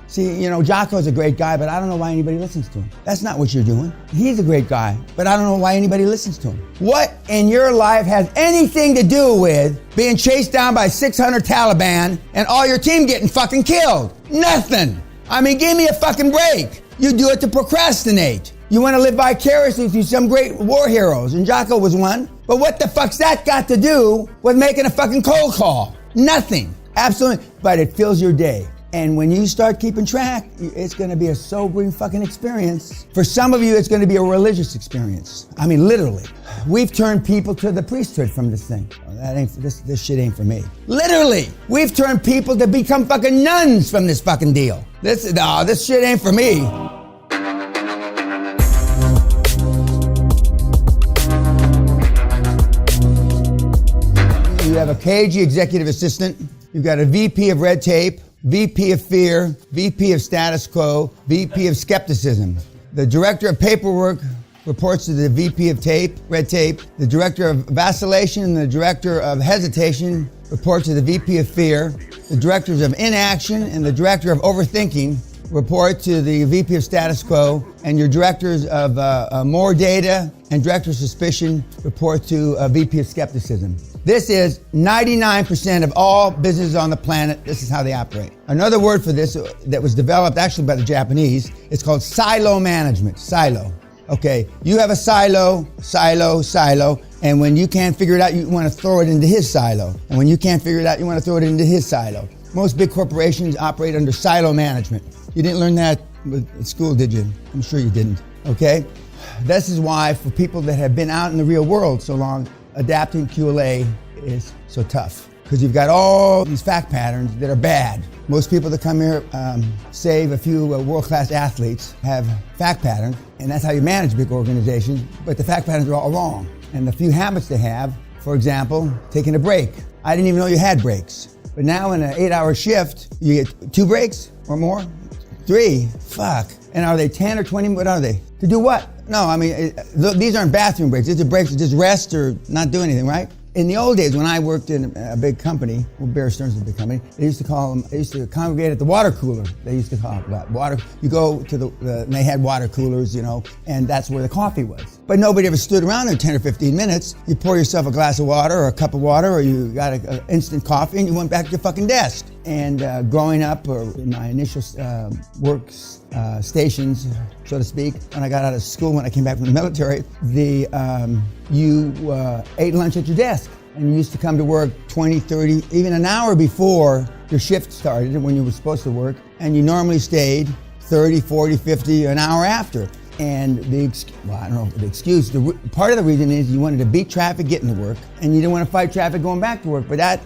See, Jocko's a great guy, but I don't know why anybody listens to him. That's not what you're doing. He's a great guy, but I don't know why anybody listens to him. What in your life has anything to do with being chased down by 600 Taliban and all your team getting fucking killed? Nothing. I mean, give me a fucking break. You do it to procrastinate. You want to live vicariously through some great war heroes, and Jocko was one. But what the fuck's that got to do with making a fucking cold call? Nothing. Absolutely. But it fills your day. And when you start keeping track, it's going to be a sobering fucking experience. For some of you, it's going to be a religious experience. I mean, literally. We've turned people to the priesthood from this thing. This shit ain't for me. Literally. We've turned people to become fucking nuns from this fucking deal. This shit ain't for me. You have a KG executive assistant. You've got a VP of red tape, VP of fear, VP of status quo, VP of skepticism. The director of paperwork reports to the VP of red tape. The director of vacillation and the director of hesitation report to the VP of fear. The directors of inaction and the director of overthinking report to the VP of status quo, and your directors of more data and director of suspicion report to VP of skepticism. This is 99% of all businesses on the planet. This is how they operate. Another word for this that was developed actually by the Japanese, it's called silo management. Silo. Okay, you have a silo, and when you can't figure it out, you want to throw it into his silo. And when you can't figure it out, you want to throw it into his silo. Most big corporations operate under silo management. You didn't learn that at school, did you? I'm sure you didn't, okay? This is why, for people that have been out in the real world so long, adapting QLA is so tough. Because you've got all these fact patterns that are bad. Most people that come here, save a few world-class athletes, have fact patterns, and that's how you manage big organizations, but the fact patterns are all wrong. And the few habits they have, for example, taking a break. I didn't even know you had breaks. But now in an 8-hour shift, you get 2 breaks or more? 3, fuck. And are they 10 or 20, what are they? To do what? No, I mean, these aren't bathroom breaks. These are breaks to just rest or not do anything, right? In the old days, when I worked in a big company, well, Bear Stearns is a big company, they used to congregate at the water cooler. They used to call it that. Water, you go to and they had water coolers, and that's where the coffee was. But nobody ever stood around there 10 or 15 minutes. You pour yourself a glass of water or a cup of water, or you got an instant coffee and you went back to your fucking desk. And growing up, or in my initial work stations, so to speak, when I got out of school, when I came back from the military, you ate lunch at your desk. And you used to come to work 20, 30, even an hour before your shift started when you were supposed to work. And you normally stayed 30, 40, 50, an hour after. And part of the reason is you wanted to beat traffic getting to work, and you didn't want to fight traffic going back to work. But a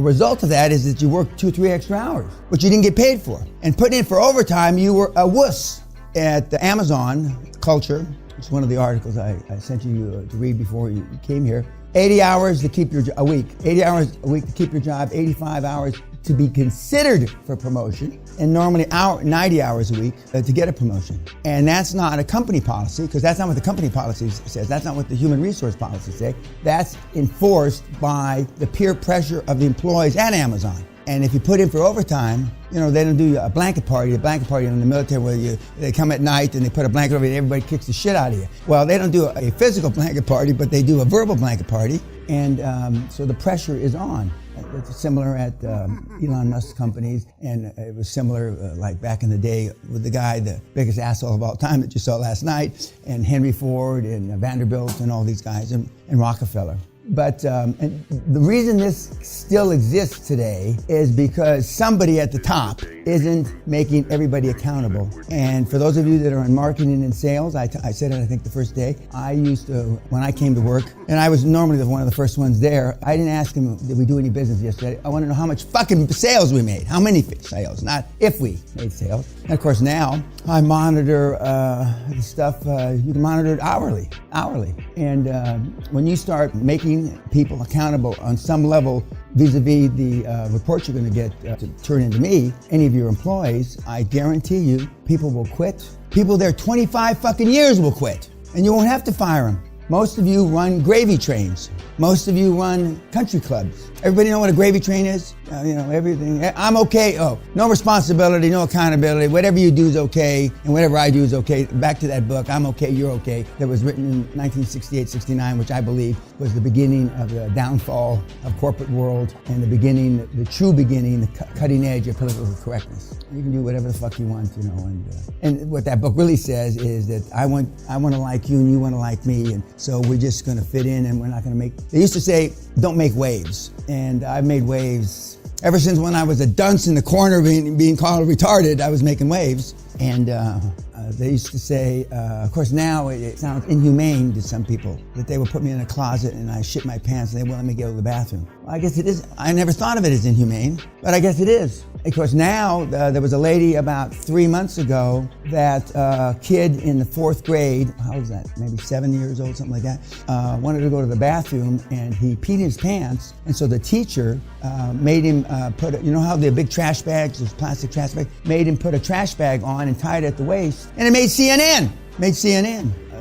result of that is that you worked 2 or 3 extra hours, which you didn't get paid for. And putting in for overtime, you were a wuss. At the Amazon culture, it's one of the articles I sent you to read before you came here. 80 hours to keep a week. 80 hours a week to keep your job, 85 hours to be considered for promotion, and normally 90 hours a week to get a promotion. And that's not a company policy, because that's not what the company policy says. That's not what the human resource policies say. That's enforced by the peer pressure of the employees at Amazon. And if you put in for overtime, they don't do a blanket party in the military where they come at night and they put a blanket over you and everybody kicks the shit out of you. Well, they don't do a physical blanket party, but they do a verbal blanket party. And so the pressure is on. It's similar at Elon Musk's companies, and it was similar like back in the day with the guy, the biggest asshole of all time that you saw last night, and Henry Ford and Vanderbilt and all these guys, and Rockefeller. But and the reason this still exists today is because somebody at the top isn't making everybody accountable. And for those of you that are in marketing and sales, I said it, I think, the first day, I used to, when I came to work, and I was normally one of the first ones there, I didn't ask him, did we do any business yesterday? I want to know how much fucking sales we made. How many sales, not if we made sales. And of course now, I monitor the stuff, you can monitor it hourly. And when you start making people accountable on some level vis-a-vis the reports you're going to get to turn into me, any of your employees, I guarantee you people will quit. People there 25 fucking years will quit, and you won't have to fire them. Most of you run gravy trains. Most of you run country clubs. Everybody know what a gravy train is? Everything. I'm okay. Oh, no responsibility, no accountability. Whatever you do is okay, and whatever I do is okay. Back to that book, I'm okay, you're okay, that was written in 1968-69, which I believe was the beginning of the downfall of corporate world and the true beginning, the cutting edge of political correctness. You can do whatever the fuck you want, And what that book really says is that I want to like you and you want to like me, and so we're just going to fit in, and we're not going to make. They used to say, don't make waves, and I've made waves ever since when I was a dunce in the corner being called retarded. I was making waves, and they used to say, of course now it sounds inhumane to some people, that they would put me in a closet and I shit my pants and they wouldn't let me go to the bathroom. Well, I guess it is. I never thought of it as inhumane, but I guess it is. Of course now, there was a lady about 3 months ago that a kid in the 4th grade, how was that, maybe 7 years old, something like that, wanted to go to the bathroom and he peed in his pants, and so the teacher made him put, you know how the big trash bags, those plastic trash bags, made him put a trash bag on and tie it at the waist, and it made CNN.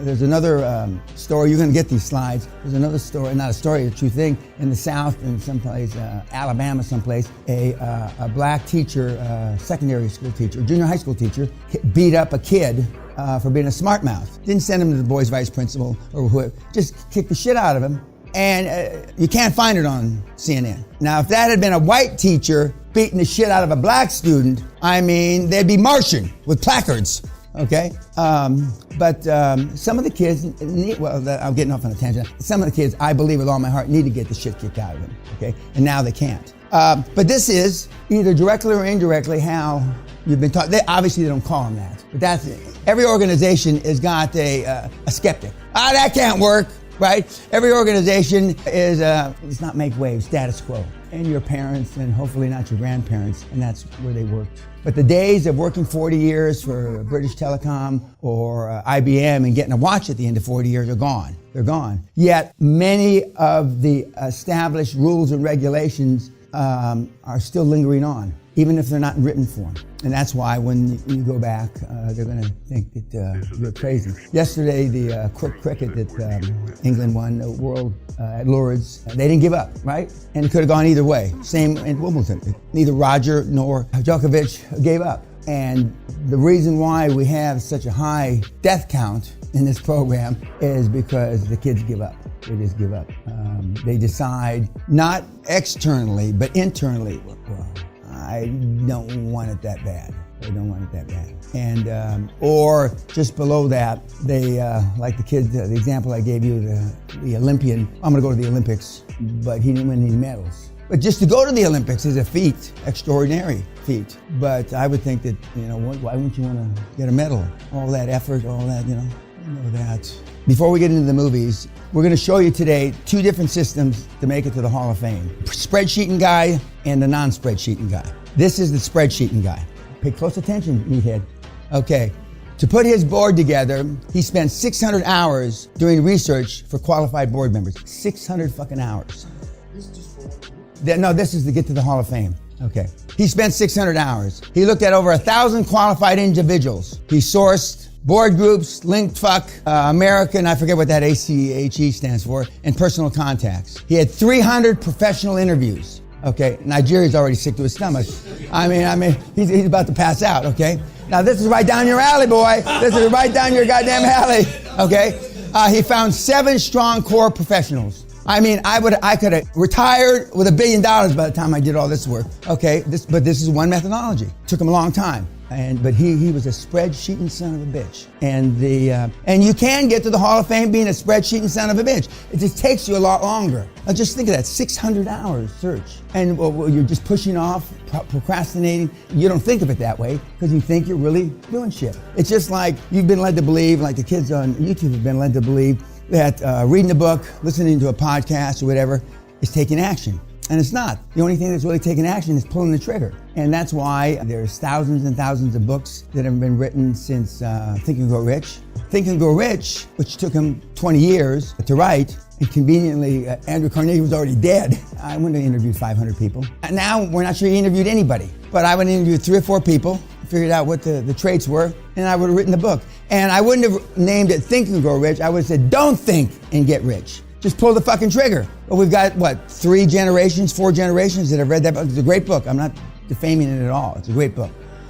There's another story, you're going to get these slides. There's another story, not a story, a true thing, in the South, in someplace, Alabama someplace, a black teacher, secondary school teacher, junior high school teacher, beat up a kid for being a smart mouth. Didn't send him to the boys' vice principal or whoever, just kicked the shit out of him. And you can't find it on CNN. Now, if that had been a white teacher beating the shit out of a black student, they'd be marching with placards. Okay, but some of the kids I'm getting off on a tangent. Some of the kids, I believe with all my heart, need to get the shit kicked out of them. Okay, and now they can't. But this is either directly or indirectly how you've been taught. Obviously, they don't call them that, but that's it. Every organization has got a skeptic. That can't work, right? Every organization is it's not make waves, status quo. And your parents, and hopefully not your grandparents, and that's where they worked. But the days of working 40 years for British Telecom or IBM and getting a watch at the end of 40 years are gone. They're gone. Yet many of the established rules and regulations are still lingering on, even if they're not in written form. And that's why when you go back, they're going to think that you're crazy. Yesterday, the cricket that England won the world at Lourdes, they didn't give up, right? And it could have gone either way. Same in Wimbledon. Neither Roger nor Djokovic gave up. And the reason why we have such a high death count in this program is because the kids give up. They just give up. They decide, not externally, but internally, well, I don't want it that bad. They don't want it that bad. And, or just below that, they, like the kid, the example I gave you, the Olympian, I'm gonna go to the Olympics, but he didn't win any medals. But just to go to the Olympics is a feat, extraordinary feat. But I would think that, why wouldn't you want to get a medal? All that effort, all that, that. Before we get into the movies, we're going to show you today 2 different systems to make it to the Hall of Fame. Spreadsheeting guy and the non-spreadsheeting guy. This is the spreadsheeting guy. Pay close attention, meathead. Okay. To put his board together, he spent 600 hours doing research for qualified board members. 600 fucking hours. This is just for one. No, this is to get to the Hall of Fame. Okay. He spent 600 hours. He looked at over 1,000 qualified individuals. He sourced board groups, linked American, I forget what that ACHE stands for, and personal contacts. He had 300 professional interviews. Okay, Nigeria's already sick to his stomach. He's about to pass out, okay? Now this is right down your alley, boy. This is right down your goddamn alley, okay? He found 7 strong core professionals. I could have retired with $1 billion by the time I did all this work. Okay, but this is one methodology. Took him a long time. But he was a spreadsheeting son of a bitch. And you can get to the Hall of Fame being a spreadsheeting son of a bitch. It just takes you a lot longer. Now just think of that, 600 hours search. And you're just pushing off, procrastinating. You don't think of it that way because you think you're really doing shit. It's just like you've been led to believe, like the kids on YouTube have been led to believe, that reading a book, listening to a podcast or whatever is taking action. And it's not. The only thing that's really taking action is pulling the trigger. And that's why there's thousands and thousands of books that have been written since Think and Grow Rich. Think and Grow Rich, which took him 20 years to write, and conveniently, Andrew Carnegie was already dead. I wouldn't have interviewed 500 people. Now, we're not sure he interviewed anybody, but I would interview 3 or 4 people, figured out what the traits were, and I would have written the book. And I wouldn't have named it Think and Grow Rich. I would have said, don't think and get rich. Just pull the fucking trigger. But we've got, 4 generations that have read that book. It's a great book. I'm not defaming it at all. It's a great book.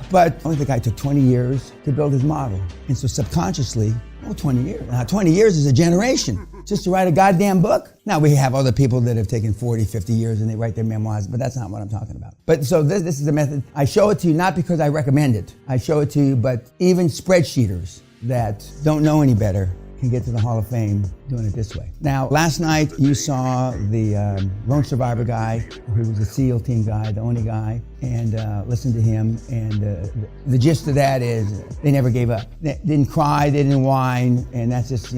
But I think I took 20 years to build his model. And so subconsciously, 20 years. Now, 20 years is a generation just to write a goddamn book. Now, we have other people that have taken 40, 50 years and they write their memoirs, but that's not what I'm talking about. But so this is the method. I show it to you not because I recommend it. I show it to you, but even spreadsheeters that don't know any better can get to the Hall of Fame doing it this way. Now, last night you saw the lone survivor guy, who was the SEAL team guy, the only guy, and listened to him. And the gist of that is they never gave up. They didn't cry, they didn't whine, and that's just,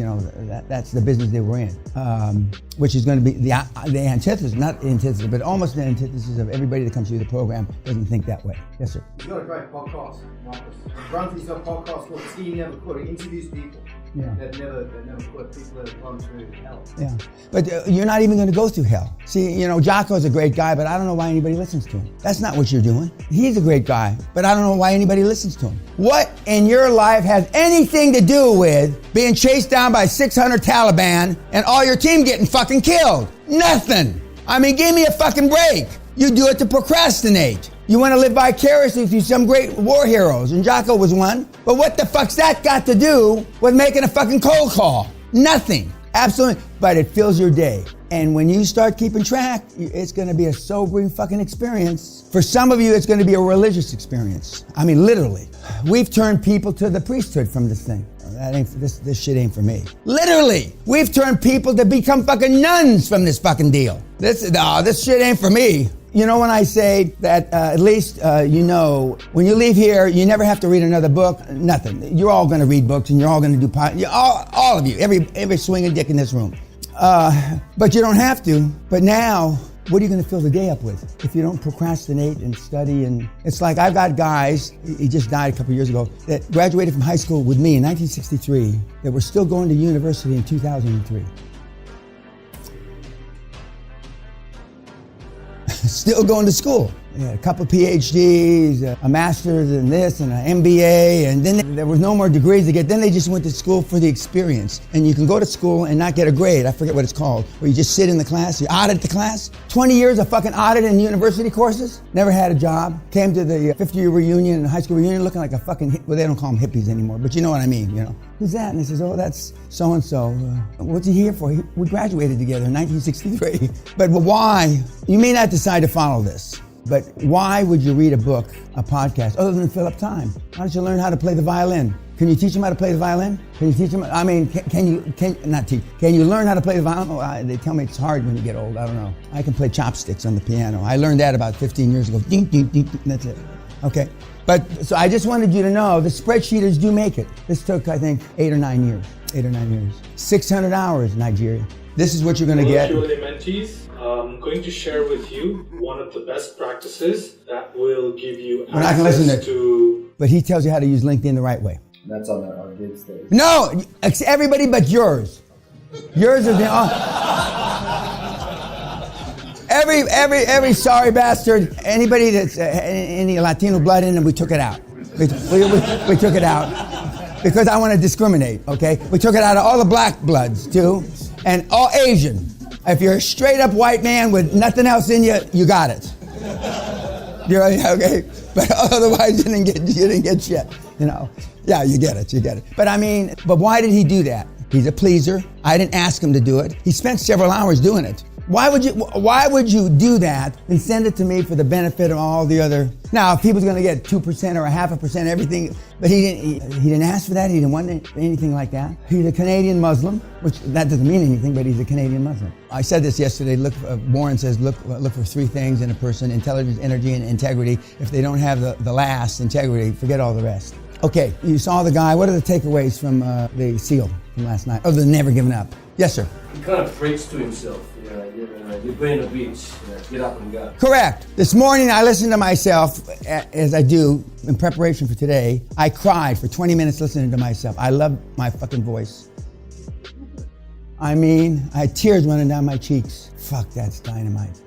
that's the business they were in. Which is going to be the antithesis, not the antithesis, but almost the antithesis of everybody that comes through the program doesn't think that way. Yes, sir. You've got a great podcast, Marcus. Run through your podcast called Team Never Quit. It interviews people that never quit, people that have gone through hell. Yeah, but you're not even going to go through hell. See, Jocko's a great guy, but I don't know why anybody listens to him. That's not what you're doing. He's a great guy, but I don't know why anybody listens to him. What in your life has anything to do with being chased down by 600 Taliban and all your team getting fucking killed? Nothing. I mean, give me a fucking break. You do it to procrastinate. You want to live vicariously through some great war heroes, and Jocko was one. But what the fuck's that got to do with making a fucking cold call? Nothing. Absolutely. But it fills your day. And when you start keeping track, it's going to be a sobering fucking experience. For some of you, it's going to be a religious experience. I mean, literally. We've turned people to the priesthood from this thing. This shit ain't for me. Literally. We've turned people to become fucking nuns from this fucking deal. This shit ain't for me. When I say that at least when you leave here, you never have to read another book, nothing. You're all going to read books and you're all going to do all of you, every swinging dick in this room. But you don't have to. But now, what are you going to fill the day up with if you don't procrastinate and study? And it's like I've got guys, he just died a couple years ago, that graduated from high school with me in 1963 that were still going to university in 2003. Still going to school. Yeah, a couple of PhDs, a master's in this and an MBA, and then there was no more degrees to get. Then they just went to school for the experience. And you can go to school and not get a grade. I forget what it's called. Where you just sit in the class, you audit the class. 20 years of fucking audit in university courses. Never had a job. Came to the 50-year reunion and high school reunion looking like a fucking, well, they don't call them hippies anymore, but you know what I mean, Who's that? And he says, oh, that's so-and-so. What's he here for? We graduated together in 1963. But why? You may not decide to follow this. But why would you read a book, a podcast, other than fill up time? Why don't you learn how to play the violin? Can you teach them how to play the violin? Can you teach them? I mean, can you learn how to play the violin? Oh, they tell me it's hard when you get old. I don't know. I can play chopsticks on the piano. I learned that about 15 years ago. Ding, ding, ding, that's it. Okay. But so I just wanted you to know the spreadsheeters do make it. This took, I think, 8 or 9 years. 600 hours, Nigeria. This is what you're going to get. QLA mentees, I'm going to share with you one of the best practices that will give you access to... But he tells you how to use LinkedIn the right way. That's on our gig stage. No, it's everybody but yours. Yours is the... Every sorry bastard, anybody that's any Latino blood in them, we took it out. We took it out because I want to discriminate, okay? We took it out of all the black bloods, too, and all Asian. If you're a straight up white man with nothing else in you, you got it. You're okay, but otherwise you didn't get shit. Yeah, you get it. But why did he do that? He's a pleaser. I didn't ask him to do it. He spent several hours doing it. Why would you do that and send it to me for the benefit of all the other? Now, if he was going to get 2% or 0.5%, everything, but he didn't ask for that. He didn't want anything like that. He's a Canadian Muslim, which that doesn't mean anything, but he's a Canadian Muslim. I said this yesterday. Warren says, look for 3 things in a person: intelligence, energy, and integrity. If they don't have the last, integrity, forget all the rest. Okay, you saw the guy. What are the takeaways from the SEAL from last night? Other than never giving up. Yes, sir. He kind of preached to himself. You're playing the beach. Get up and go. Correct. This morning I listened to myself, as I do in preparation for today. I cried for 20 minutes listening to myself. I love my fucking voice. I mean, I had tears running down my cheeks. Fuck, that's dynamite.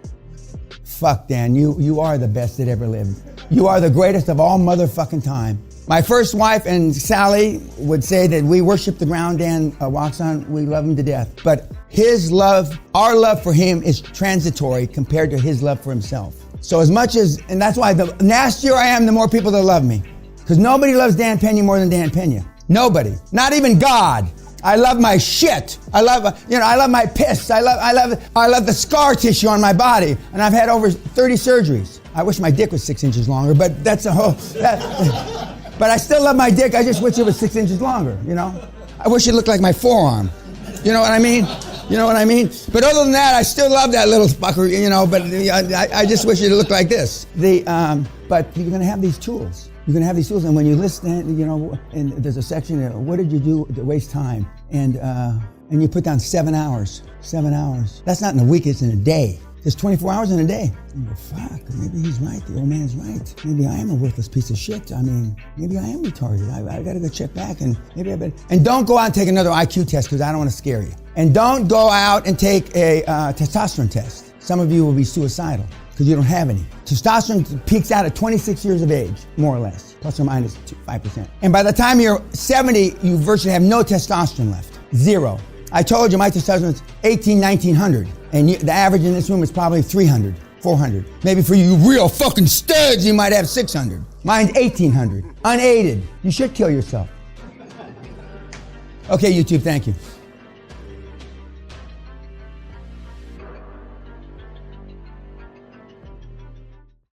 Fuck, Dan, you are the best that ever lived. You are the greatest of all motherfucking time. My first wife and Sally would say that we worship the ground Dan walks on. We love him to death. But his love, our love for him is transitory compared to his love for himself. So as much as, and that's why the nastier I am, the more people that love me. Because nobody loves Dan Pena more than Dan Pena. Nobody. Not even God. I love my shit. I love my piss. I love the scar tissue on my body. And I've had over 30 surgeries. I wish my dick was 6 inches longer, but that's a whole, but I still love my dick. I just wish it was 6 inches longer, you know? I wish it looked like my forearm. You know what I mean? You know what I mean? But other than that, I still love that little fucker, you know, but I just wish it looked like this. But you're going to have these tools. You're going to have these tools, and when you listen, you know, and there's a section, what did you do to waste time? And you put down 7 hours. 7 hours. That's not in a week, it's in a day. There's 24 hours in a day. You go, fuck, maybe he's right. The old man's right. Maybe I am a worthless piece of shit. I mean, maybe I am retarded. I got to go check back, and maybe I've been. And don't go out and take another IQ test because I don't want to scare you. And don't go out and take a testosterone test. Some of you will be suicidal because you don't have any. Testosterone peaks out at 26 years of age, more or less, plus or minus 5%. And by the time you're 70, you virtually have no testosterone left. Zero. I told you my testosterone is 1900. And the average in this room is probably 300, 400. Maybe for you real fucking studs, you might have 600. Mine's 1800, unaided. You should kill yourself. Okay, YouTube, thank you.